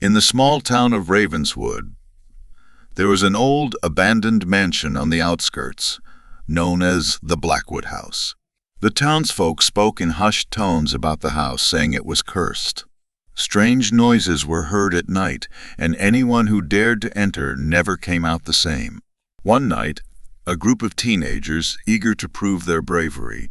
In the small town of Ravenswood, there was an old, abandoned mansion on the outskirts, known as the Blackwood House. The townsfolk spoke in hushed tones about the house, saying it was cursed. Strange noises were heard at night, and anyone who dared to enter never came out the same. One night, a group of teenagers, eager to prove their bravery,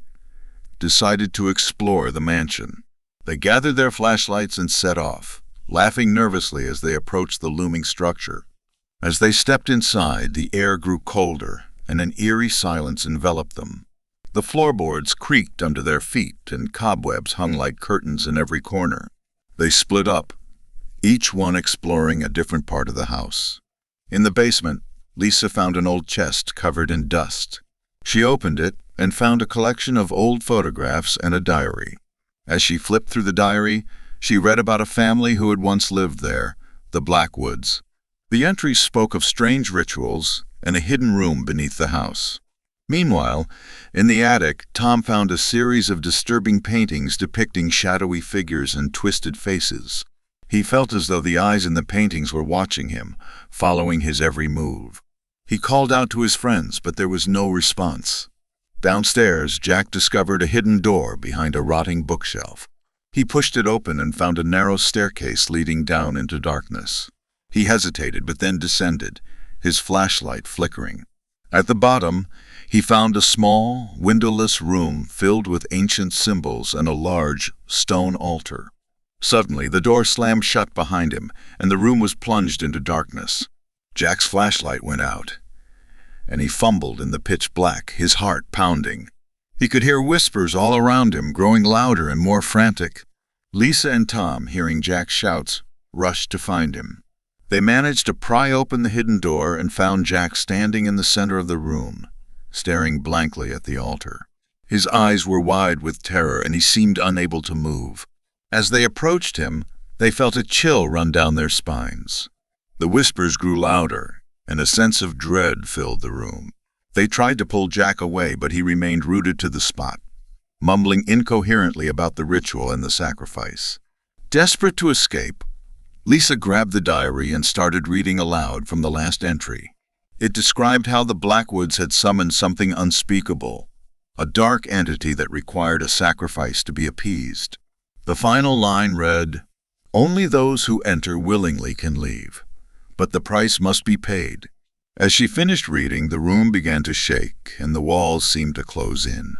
decided to explore the mansion. They gathered their flashlights and set off, laughing nervously as they approached the looming structure. As they stepped inside, the air grew colder, and an eerie silence enveloped them. The floorboards creaked under their feet, and cobwebs hung like curtains in every corner. They split up, each one exploring a different part of the house. In the basement, Lisa found an old chest covered in dust. She opened it and found a collection of old photographs and a diary. As she flipped through the diary, she read about a family who had once lived there, the Blackwoods. The entries spoke of strange rituals and a hidden room beneath the house. Meanwhile, in the attic, Tom found a series of disturbing paintings depicting shadowy figures and twisted faces. He felt as though the eyes in the paintings were watching him, following his every move. He called out to his friends, but there was no response. Downstairs, Jack discovered a hidden door behind a rotting bookshelf. He pushed it open and found a narrow staircase leading down into darkness. He hesitated, but then descended, his flashlight flickering. At the bottom, he found a small, windowless room filled with ancient symbols and a large stone altar. Suddenly, the door slammed shut behind him, and the room was plunged into darkness. Jack's flashlight went out, and he fumbled in the pitch black, his heart pounding. He could hear whispers all around him, growing louder and more frantic. Lisa and Tom, hearing Jack's shouts, rushed to find him. They managed to pry open the hidden door and found Jack standing in the center of the room, staring blankly at the altar. His eyes were wide with terror, and he seemed unable to move. As they approached him, they felt a chill run down their spines. The whispers grew louder, and a sense of dread filled the room. They tried to pull Jack away, but he remained rooted to the spot, mumbling incoherently about the ritual and the sacrifice. Desperate to escape, Lisa grabbed the diary and started reading aloud from the last entry. It described how the Blackwoods had summoned something unspeakable, a dark entity that required a sacrifice to be appeased. The final line read, "Only those who enter willingly can leave, but the price must be paid." As she finished reading, the room began to shake, and the walls seemed to close in.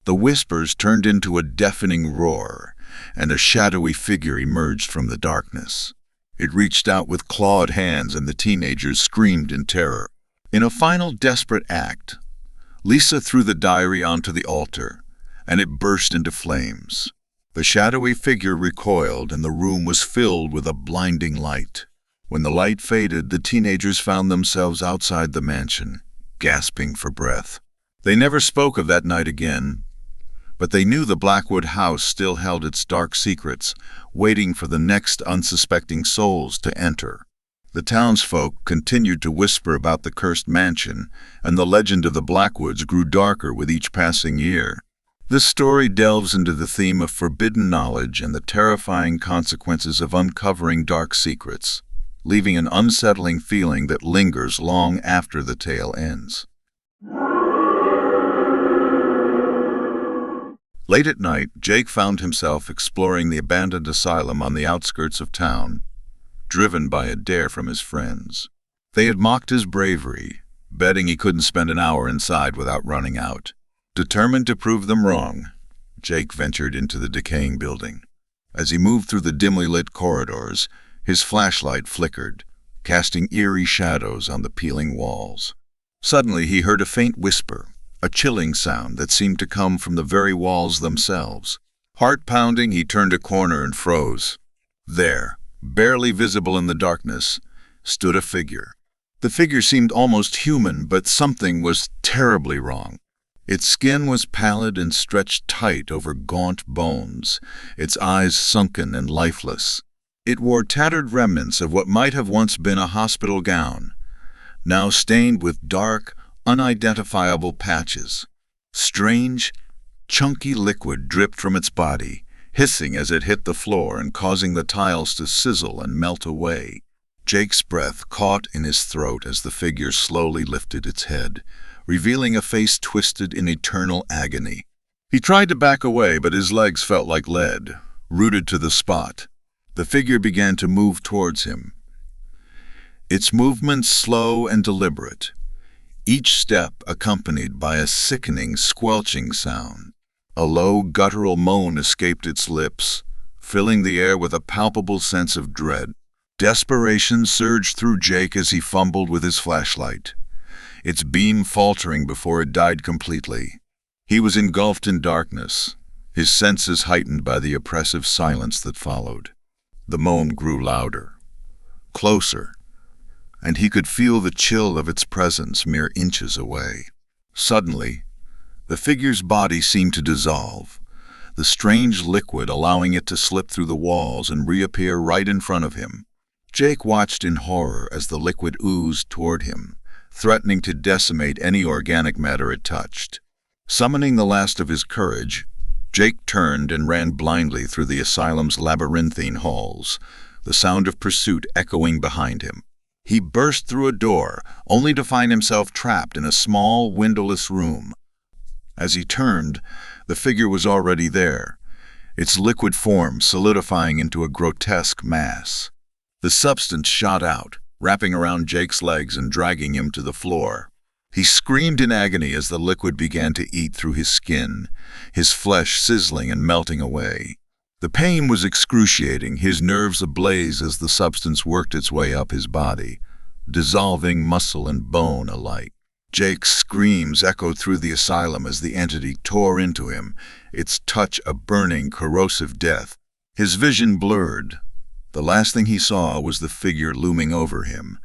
The whispers turned into a deafening roar, and a shadowy figure emerged from the darkness. It reached out with clawed hands, and the teenagers screamed in terror. In a final desperate act, Lisa threw the diary onto the altar, and it burst into flames. The shadowy figure recoiled, and the room was filled with a blinding light. When the light faded, the teenagers found themselves outside the mansion, gasping for breath. They never spoke of that night again, but they knew the Blackwood house still held its dark secrets, waiting for the next unsuspecting souls to enter. The townsfolk continued to whisper about the cursed mansion, and the legend of the Blackwoods grew darker with each passing year. This story delves into the theme of forbidden knowledge and the terrifying consequences of uncovering dark secrets, leaving an unsettling feeling that lingers long after the tale ends. Late at night, Jake found himself exploring the abandoned asylum on the outskirts of town, driven by a dare from his friends. They had mocked his bravery, betting he couldn't spend an hour inside without running out. Determined to prove them wrong, Jake ventured into the decaying building. As he moved through the dimly lit corridors, his flashlight flickered, casting eerie shadows on the peeling walls. Suddenly he heard a faint whisper, a chilling sound that seemed to come from the very walls themselves. Heart pounding, he turned a corner and froze. There, barely visible in the darkness, stood a figure. The figure seemed almost human, but something was terribly wrong. Its skin was pallid and stretched tight over gaunt bones, its eyes sunken and lifeless. It wore tattered remnants of what might have once been a hospital gown, now stained with dark, unidentifiable patches. Strange, chunky liquid dripped from its body, hissing as it hit the floor and causing the tiles to sizzle and melt away. Jake's breath caught in his throat as the figure slowly lifted its head, revealing a face twisted in eternal agony. He tried to back away, but his legs felt like lead, rooted to the spot. The figure began to move towards him, its movements slow and deliberate, each step accompanied by a sickening, squelching sound. A low, guttural moan escaped its lips, filling the air with a palpable sense of dread. Desperation surged through Jake as he fumbled with his flashlight, its beam faltering before it died completely. He was engulfed in darkness, his senses heightened by the oppressive silence that followed. The moan grew louder, closer, and he could feel the chill of its presence mere inches away. Suddenly, the figure's body seemed to dissolve, the strange liquid allowing it to slip through the walls and reappear right in front of him. Jake watched in horror as the liquid oozed toward him, threatening to decimate any organic matter it touched. Summoning the last of his courage, Jake turned and ran blindly through the asylum's labyrinthine halls, the sound of pursuit echoing behind him. He burst through a door, only to find himself trapped in a small, windowless room. As he turned, the figure was already there, its liquid form solidifying into a grotesque mass. The substance shot out, wrapping around Jake's legs and dragging him to the floor. He screamed in agony as the liquid began to eat through his skin, his flesh sizzling and melting away. The pain was excruciating, his nerves ablaze as the substance worked its way up his body, dissolving muscle and bone alike. Jake's screams echoed through the asylum as the entity tore into him, its touch a burning, corrosive death. His vision blurred. The last thing he saw was the figure looming over him,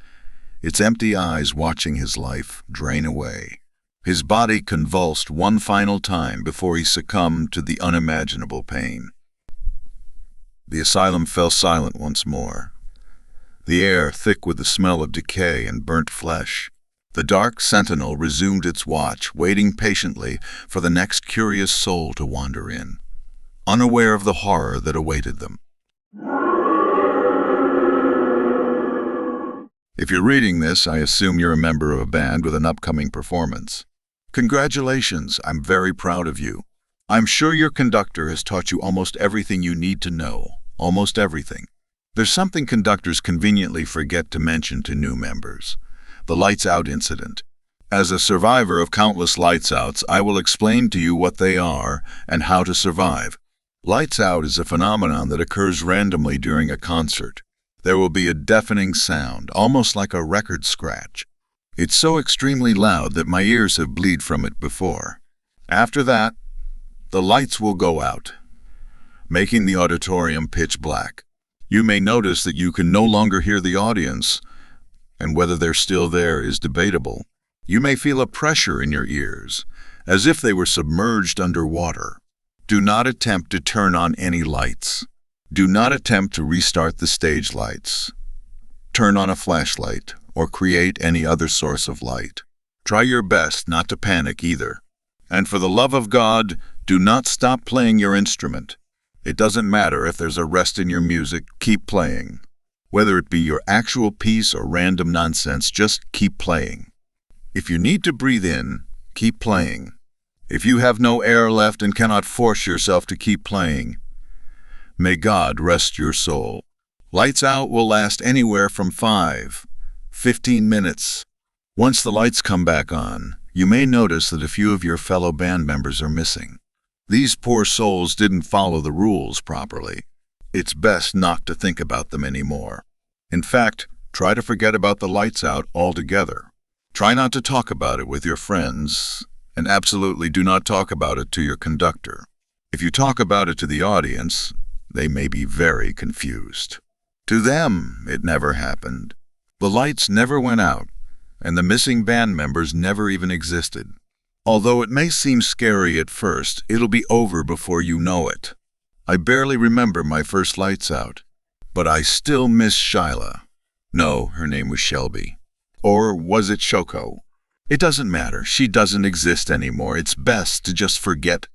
its empty eyes watching his life drain away. His body convulsed one final time before he succumbed to the unimaginable pain. The asylum fell silent once more, the air thick with the smell of decay and burnt flesh. The dark sentinel resumed its watch, waiting patiently for the next curious soul to wander in, unaware of the horror that awaited them. If you're reading this, I assume you're a member of a band with an upcoming performance. Congratulations, I'm very proud of you. I'm sure your conductor has taught you almost everything you need to know, almost everything. There's something conductors conveniently forget to mention to new members: the lights out incident. As a survivor of countless lights outs, I will explain to you what they are and how to survive. Lights out is a phenomenon that occurs randomly during a concert. There will be a deafening sound, almost like a record scratch. It's so extremely loud that my ears have bled from it before. After that, the lights will go out, making the auditorium pitch black. You may notice that you can no longer hear the audience, and whether they're still there is debatable. You may feel a pressure in your ears, as if they were submerged underwater. Do not attempt to turn on any lights. Do not attempt to restart the stage lights, turn on a flashlight, or create any other source of light. Try your best not to panic either. And for the love of God, do not stop playing your instrument. It doesn't matter if there's a rest in your music, keep playing. Whether it be your actual piece or random nonsense, just keep playing. If you need to breathe in, keep playing. If you have no air left and cannot force yourself to keep playing, may God rest your soul. Lights out will last anywhere from 5-15 minutes. Once the lights come back on, you may notice that a few of your fellow band members are missing. These poor souls didn't follow the rules properly. It's best not to think about them anymore. In fact, try to forget about the lights out altogether. Try not to talk about it with your friends, and absolutely do not talk about it to your conductor. If you talk about it to the audience, they may be very confused. To them, it never happened. The lights never went out, and the missing band members never even existed. Although it may seem scary at first, it'll be over before you know it. I barely remember my first lights out, but I still miss Shyla. No, her name was Shelby. Or was it Shoko? It doesn't matter. She doesn't exist anymore. It's best to just forget